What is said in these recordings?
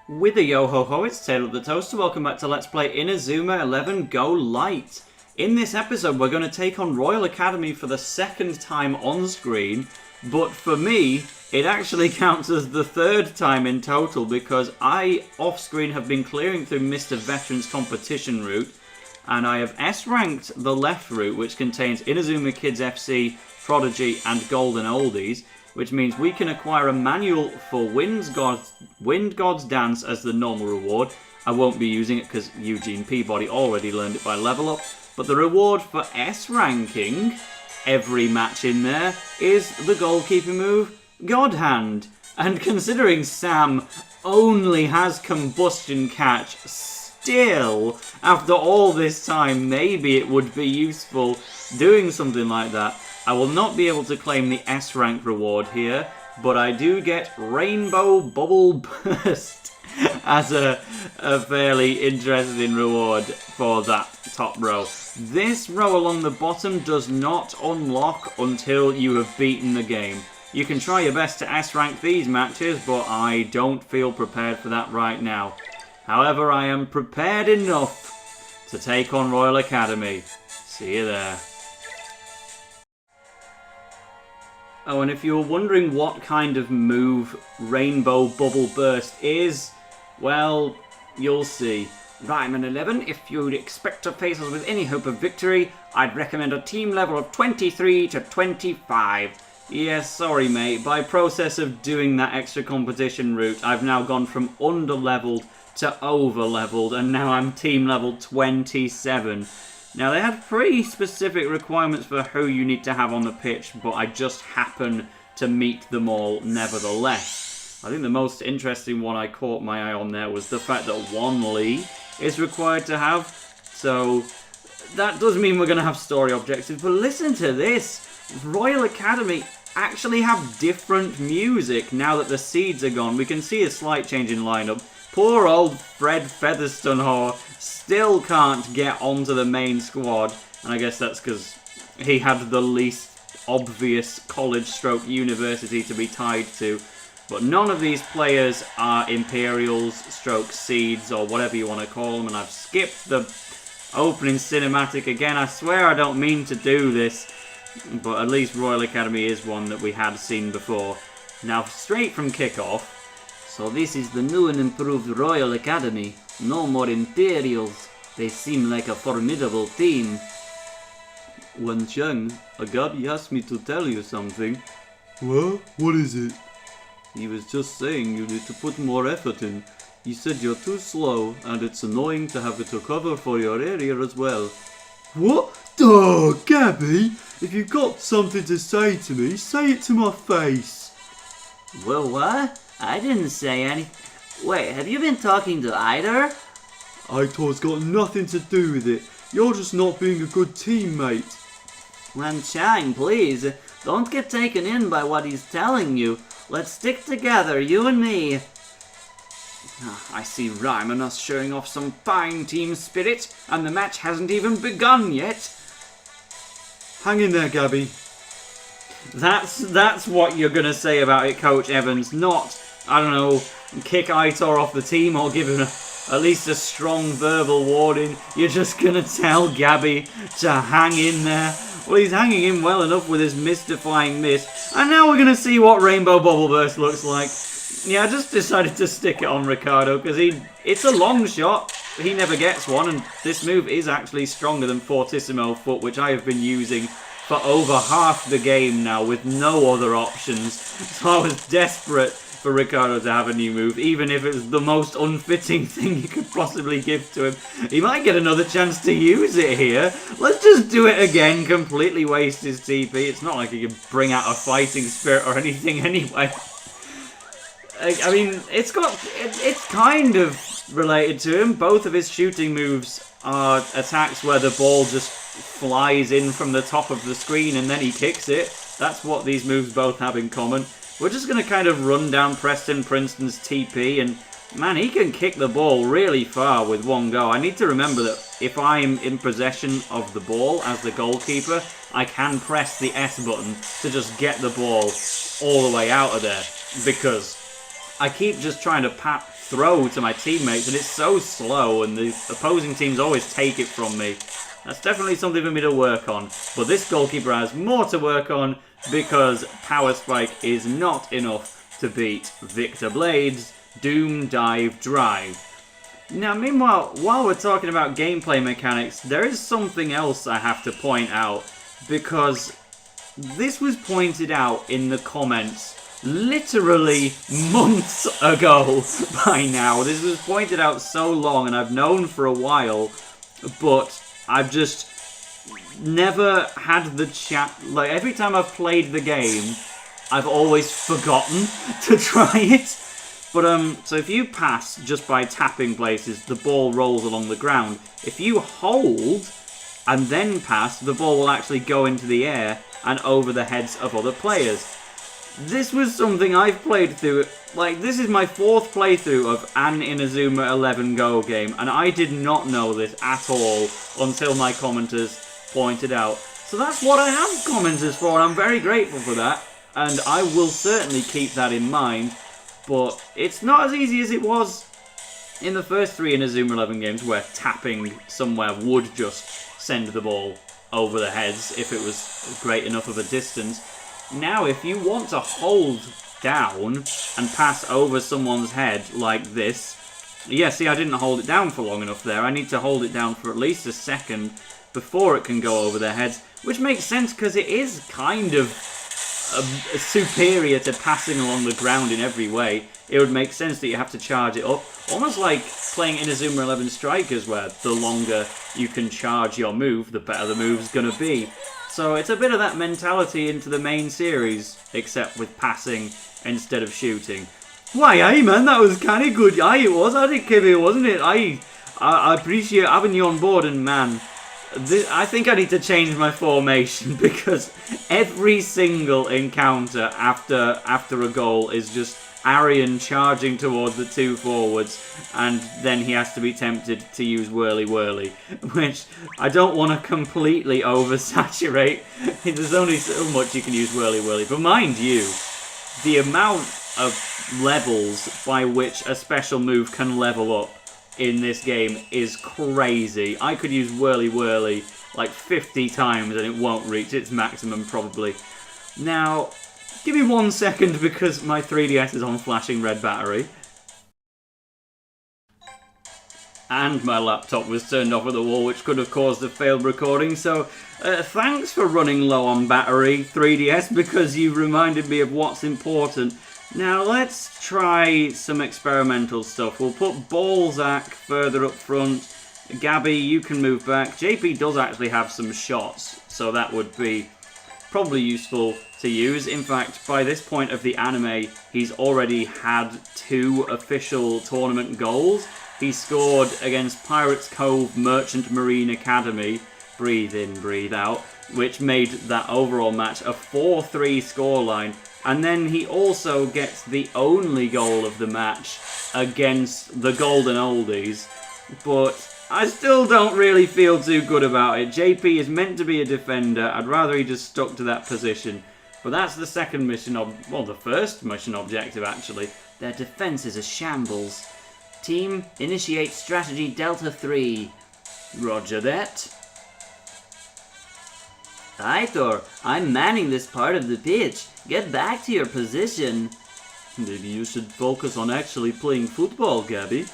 With a yo-ho-ho, it's TaleOfTheToaster. Welcome back to Let's Play Inazuma 11 Go Light. In this episode, we're going to take on Royal Academy for the second time on screen, but for me, it actually counts as the third time in total because I, off-screen, have been clearing through Mr. Veteran's competition route, and I have S-ranked the left route, which contains Inazuma Kids FC, Prodigy, and Golden Oldies, which means we can acquire a manual for Wind God's Dance as the normal reward. I won't be using it because Eugene Peabody already learned it by level up, but the reward for S ranking every match in there is the goalkeeper move, God Hand. And considering Sam only has Combustion Catch still, after all this time, maybe it would be useful doing something like that. I will not be able to claim the S rank reward here, but I do get Rainbow Bubble Burst as a fairly interesting reward for that top row. This row along the bottom does not unlock until you have beaten the game. You can try your best to S rank these matches, but I don't feel prepared for that right now. However, I am prepared enough to take on Royal Academy. See you there. Oh, and if you were wondering what kind of move Rainbow Bubble Burst is, well, you'll see. Raimon 11, if you'd expect to face us with any hope of victory, I'd recommend a team level of 23 to 25. Yes, sorry mate, by process of doing that extra competition route, I've now gone from under-leveled to over-leveled, and now I'm team level 27. Now, they had pretty specific requirements for who you need to have on the pitch, but I just happen to meet them all nevertheless. I think the most interesting one I caught my eye on there was the fact that Wan Lee is required to have. So, that does mean we're going to have story objectives, but listen to this. Royal Academy actually have different music now that the seeds are gone. We can see a slight change in lineup. Poor old Fred Featherstone still can't get onto the main squad, and I guess that's because he had the least obvious college/university to be tied to. But none of these players are Imperials/Seeds or whatever you want to call them, and I've skipped the opening cinematic again. I swear I don't mean to do this, but at least Royal Academy is one that we had seen before. Now, straight from kickoff. So this is the new and improved Royal Academy. No more Imperials. They seem like a formidable team. Wen Cheng, Agabi asked me to tell you something. What? What is it? He was just saying you need to put more effort in. He said you're too slow, and it's annoying to have to cover for your area as well. What? Oh, Gabby, if you've got something to say to me, say it to my face. Well, what? I didn't say anything. Wait, have you been talking to Aitor? Aitor's got nothing to do with it. You're just not being a good teammate. Wen Chang, please, don't get taken in by what he's telling you. Let's stick together, you and me. I see Raimon us showing off some fine team spirit, and the match hasn't even begun yet. Hang in there, Gabby. That's what you're going to say about it, Coach Evans, not, I don't know, kick Aitor off the team or give him at least a strong verbal warning. You're just going to tell Gabby to hang in there. Well, he's hanging in well enough with his mystifying miss. And now we're going to see what Rainbow Bubble Burst looks like. Yeah, I just decided to stick it on Ricardo because it's a long shot. He never gets one, and this move is actually stronger than Fortissimo Foot, which I have been using for over half the game now with no other options. So I was desperate for Ricardo to have a new move, even if it was the most unfitting thing you could possibly give to him. He might get another chance to use it here. Let's just do it again, completely waste his TP. It's not like he can bring out a fighting spirit or anything anyway. I mean, it's kind of related to him. Both of his shooting moves are attacks where the ball just flies in from the top of the screen and then he kicks it. That's what these moves both have in common. We're just going to kind of run down Preston Princeton's TP, and man, he can kick the ball really far with one go. I need to remember that if I'm in possession of the ball as the goalkeeper, I can press the S button to just get the ball all the way out of there, because I keep just trying to throw to my teammates, and it's so slow, and the opposing teams always take it from me. That's definitely something for me to work on. But this goalkeeper has more to work on, because Power Spike is not enough to beat Victor Blade's Doom Dive Drive. Now, meanwhile, while we're talking about gameplay mechanics, there is something else I have to point out, because this was pointed out in the comments literally months ago by now. This was pointed out so long, and I've known for a while, but I've just never had the chat. Like, every time I've played the game, I've always forgotten to try it. But, so if you pass just by tapping places, the ball rolls along the ground. If you hold and then pass, the ball will actually go into the air and over the heads of other players. This was something I've played through. Like, this is my 4th playthrough of an Inazuma 11 Go game, and I did not know this at all until my commenters pointed out. So that's what I have commenters for, and I'm very grateful for that, and I will certainly keep that in mind. But it's not as easy as it was in the first 3 Inazuma 11 games, where tapping somewhere would just send the ball over the heads if it was great enough of a distance. Now, if you want to hold down and pass over someone's head like this... Yeah, see, I didn't hold it down for long enough there. I need to hold it down for at least a second before it can go over their heads, which makes sense because it is kind of superior to passing along the ground in every way. It would make sense that you have to charge it up, almost like playing Inazuma 11 Strikers, where the longer you can charge your move, the better the move's going to be. So it's a bit of that mentality into the main series, except with passing instead of shooting. Why, aye man, that was kind of good. Aye, it was, I think, Kibby, wasn't it? I appreciate having you on board, and man, I think I need to change my formation, because every single encounter after a goal is just Arian charging towards the 2 forwards, and then he has to be tempted to use Whirly Whirly, which I don't want to completely oversaturate. There's only so much you can use Whirly Whirly, but mind you, the amount of levels by which a special move can level up in this game is crazy. I could use Whirly Whirly like 50 times and it won't reach its maximum probably. Now, give me 1 second because my 3DS is on flashing red battery. And my laptop was turned off at the wall, which could have caused a failed recording. So, thanks for running low on battery, 3DS, because you reminded me of what's important. Now, let's try some experimental stuff. We'll put Balzac further up front. Gabby, you can move back. JP does actually have some shots, so that would be probably useful to use. In fact, by this point of the anime, he's already had 2 official tournament goals. He scored against Pirates Cove Merchant Marine Academy, breathe in, breathe out, which made that overall match a 4-3 scoreline. And then he also gets the only goal of the match against the Golden Oldies. But I still don't really feel too good about it. JP is meant to be a defender. I'd rather he just stuck to that position. But that's the second mission, well, the first mission objective, actually. Their defense is a shambles. Team, initiate strategy Delta 3. Roger that. Aitor, I'm manning this part of the pitch. Get back to your position. Maybe you should focus on actually playing football, Gabby.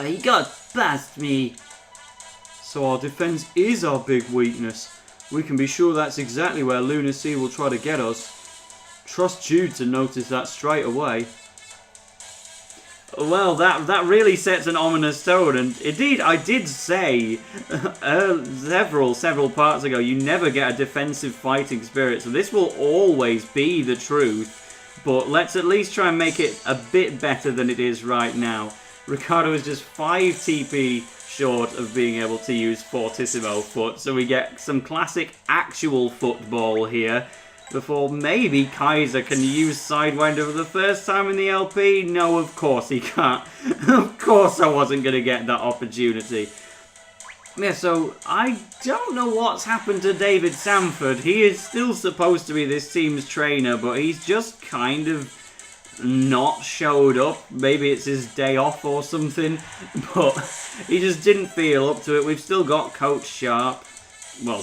He got past me. So our defense is our big weakness. We can be sure that's exactly where Lunar Sea will try to get us. Trust Jude to notice that straight away. Well, that really sets an ominous tone, and indeed, I did say several parts ago, you never get a defensive fighting spirit, so this will always be the truth, but let's at least try and make it a bit better than it is right now. Ricardo is just 5 TP short of being able to use Fortissimo Foot, so we get some classic actual football here. Before maybe Kaiser can use Sidewinder for the first time in the LP. No, of course he can't. Of course I wasn't going to get that opportunity. Yeah, so I don't know what's happened to David Sanford. He is still supposed to be this team's trainer, but he's just kind of not showed up. Maybe it's his day off or something, but he just didn't feel up to it. We've still got Coach Sharp. Well,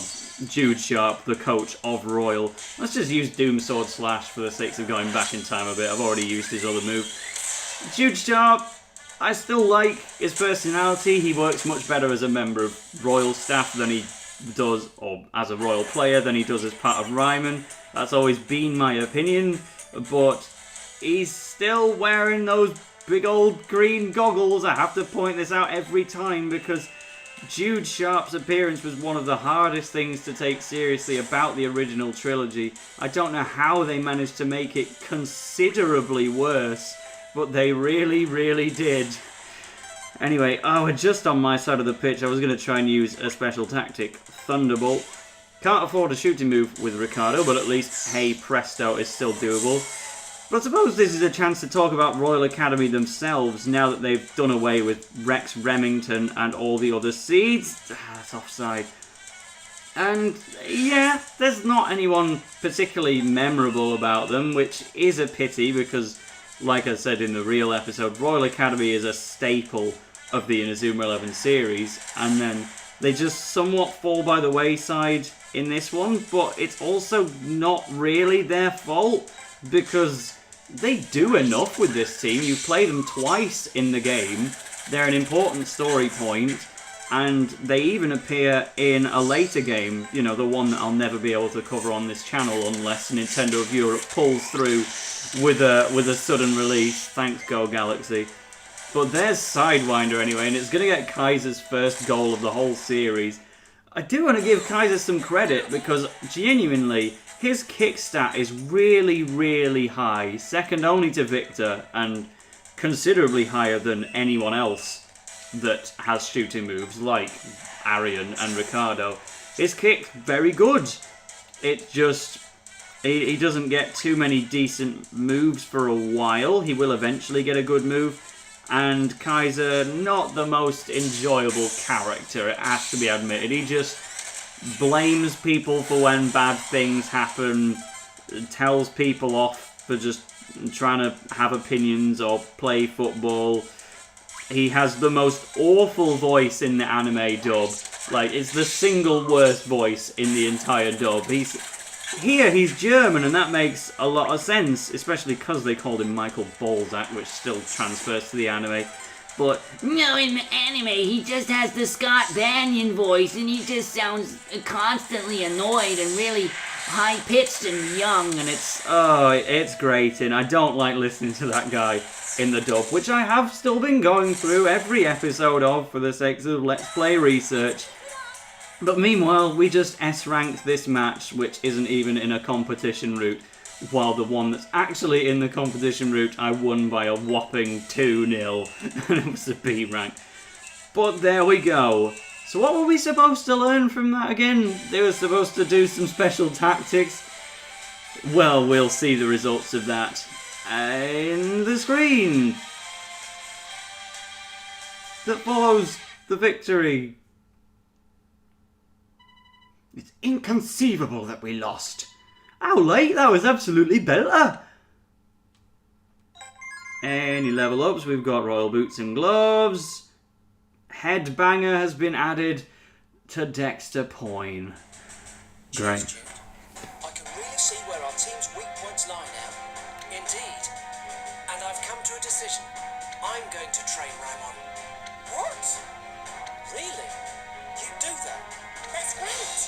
Jude Sharp, the coach of Royal. Let's just use Doom Sword Slash for the sake of going back in time a bit. I've already used his other move. Jude Sharp, I still like his personality. He works much better as a member of Royal staff than he does, or as a Royal player, than he does as part of Raimon. That's always been my opinion, but he's still wearing those big old green goggles. I have to point this out every time because Jude Sharp's appearance was one of the hardest things to take seriously about the original trilogy. I don't know how they managed to make it considerably worse, but they really, really did. Anyway, we're just on my side of the pitch. I was going to try and use a special tactic, Thunderbolt. Can't afford a shooting move with Ricardo, but at least, hey presto, is still doable. But I suppose this is a chance to talk about Royal Academy themselves, now that they've done away with Rex Remington and all the other seeds. That's offside. And yeah, there's not anyone particularly memorable about them, which is a pity because, like I said in the real episode, Royal Academy is a staple of the Inazuma 11 series, and then they just somewhat fall by the wayside in this one, but it's also not really their fault because they do enough with this team. You play them twice in the game. They're an important story point, and they even appear in a later game, you know, the one that I'll never be able to cover on this channel unless Nintendo of Europe pulls through with a sudden release. Thanks, Go Galaxy. But there's Sidewinder anyway, and it's going to get Kaiser's first goal of the whole series. I do want to give Kaiser some credit because, genuinely, his kick stat is really, really high, second only to Victor, and considerably higher than anyone else that has shooting moves, like Arian and Ricardo. His kick's very good. It just... He doesn't get too many decent moves for a while. He will eventually get a good move. And Kaiser, not the most enjoyable character, it has to be admitted. He just blames people for when bad things happen, tells people off for just trying to have opinions or play football. He has the most awful voice in the anime dub. Like, it's the single worst voice in the entire dub. He's German, and that makes a lot of sense, especially because they called him Michael Balzac, which still transfers to the anime. But no, in the anime, he just has the Scott Banyan voice, and he just sounds constantly annoyed and really high-pitched and young, and it's grating. I don't like listening to that guy in the dub, which I have still been going through every episode of for the sake of Let's Play research. But meanwhile, we just S-ranked this match, which isn't even in a competition route, while the one that's actually in the competition route I won by a whopping 2-0, and it was a B rank. But there we go. So what were we supposed to learn from that again? They were supposed to do some special tactics. Well, we'll see the results of that in the screen that follows the victory. It's inconceivable that we lost. How late? That was absolutely belter. Any level ups? We've got Royal Boots and Gloves. Headbanger has been added to Dexter Poyne. Great. I can really see where our team's weak points lie now. Indeed. And I've come to a decision. I'm going to train Raimon. What? Really? You do that? that's great.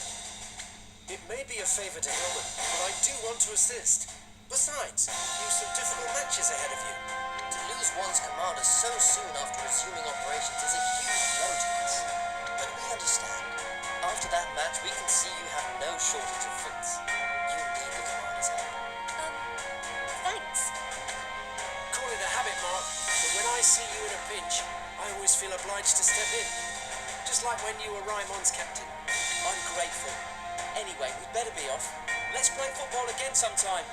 It may be a favour to Hillman, but I do want to assist. Besides, you've some difficult matches ahead of you. To lose one's commander so soon after resuming operations is a huge blow to us. But we understand. After that match, we can see you have no shortage of fits. You need the commander's help. Thanks. Call it a habit, Mark, but when I see you in a pinch, I always feel obliged to step in. Just like when you were Raimon's captain. I'm grateful. Anyway, we'd better be off. Let's play football again sometime.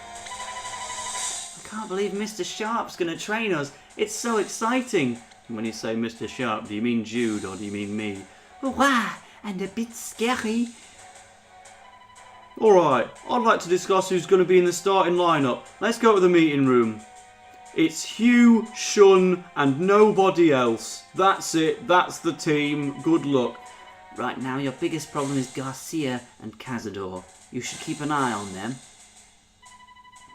I can't believe Mr. Sharp's going to train us. It's so exciting. When you say Mr. Sharp, do you mean Jude or do you mean me? Wow, and a bit scary. Alright, I'd like to discuss who's going to be in the starting lineup. Let's go to the meeting room. It's Hugh, Shun, and nobody else. That's it, that's the team. Good luck. Right now, your biggest problem is Garcia and Cazador. You should keep an eye on them.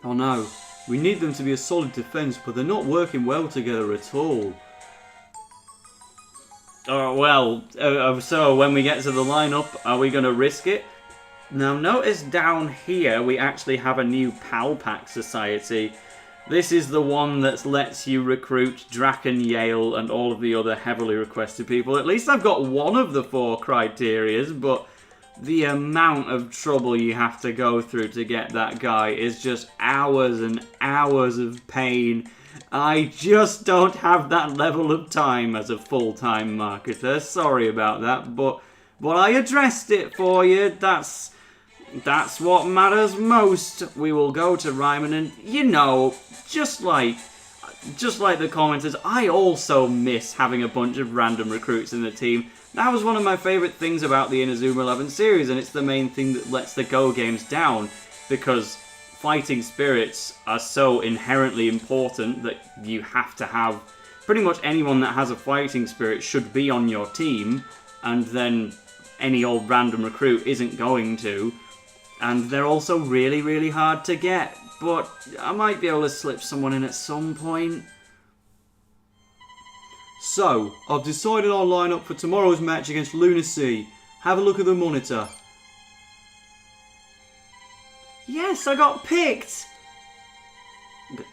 Oh no, we need them to be a solid defence, but they're not working well together at all. So when we get to the lineup, are we going to risk it? Now notice down here we actually have a new Pal Pack Society. This is the one that lets you recruit Draken, Yale, and all of the other heavily requested people. At least I've got one of the 4 criterias, but the amount of trouble you have to go through to get that guy is just hours and hours of pain. I just don't have that level of time as a full-time marketer. Sorry about that, but I addressed it for you. That's what matters most. We will go to Raimon, and you know, just like the commenters, I also miss having a bunch of random recruits in the team. That was one of my favourite things about the Inazuma 11 series, and it's the main thing that lets the Go games down, because fighting spirits are so inherently important that you have to have pretty much anyone that has a fighting spirit should be on your team, and then any old random recruit isn't going to. And they're also really, really hard to get. But I might be able to slip someone in at some point. So, I've decided our lineup for tomorrow's match against Lunar Sea. Have a look at the monitor. Yes, I got picked!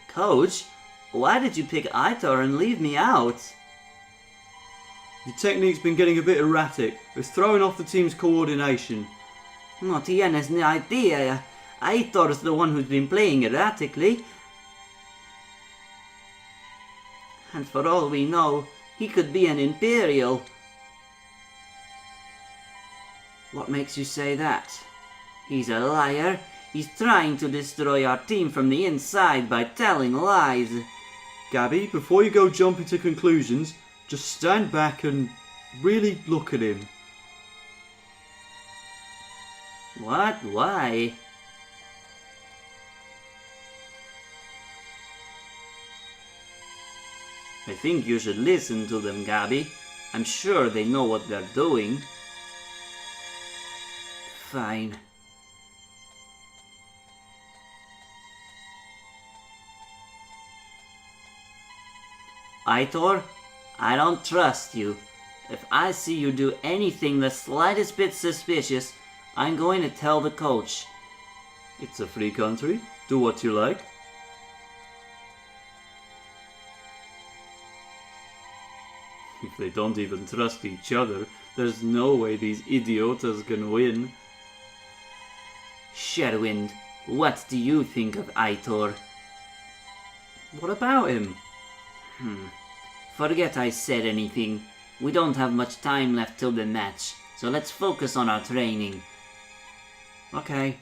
Coach, why did you pick Aitor and leave me out? Your technique's been getting a bit erratic. It's throwing off the team's coordination. No tienes ni idea. Aitor's the one who's been playing erratically. And for all we know, he could be an Imperial. What makes you say that? He's a liar. He's trying to destroy our team from the inside by telling lies. Gabby, before you go jumping to conclusions, just stand back and really look at him. What? Why? I think you should listen to them, Gabby. I'm sure they know what they're doing. Fine. Aitor, I don't trust you. If I see you do anything the slightest bit suspicious, I'm going to tell the coach. It's a free country. Do what you like. If they don't even trust each other, there's no way these idiotas can win. Sherwind, what do you think of Aitor? What about him? Forget I said anything. We don't have much time left till the match, so let's focus on our training. Okay,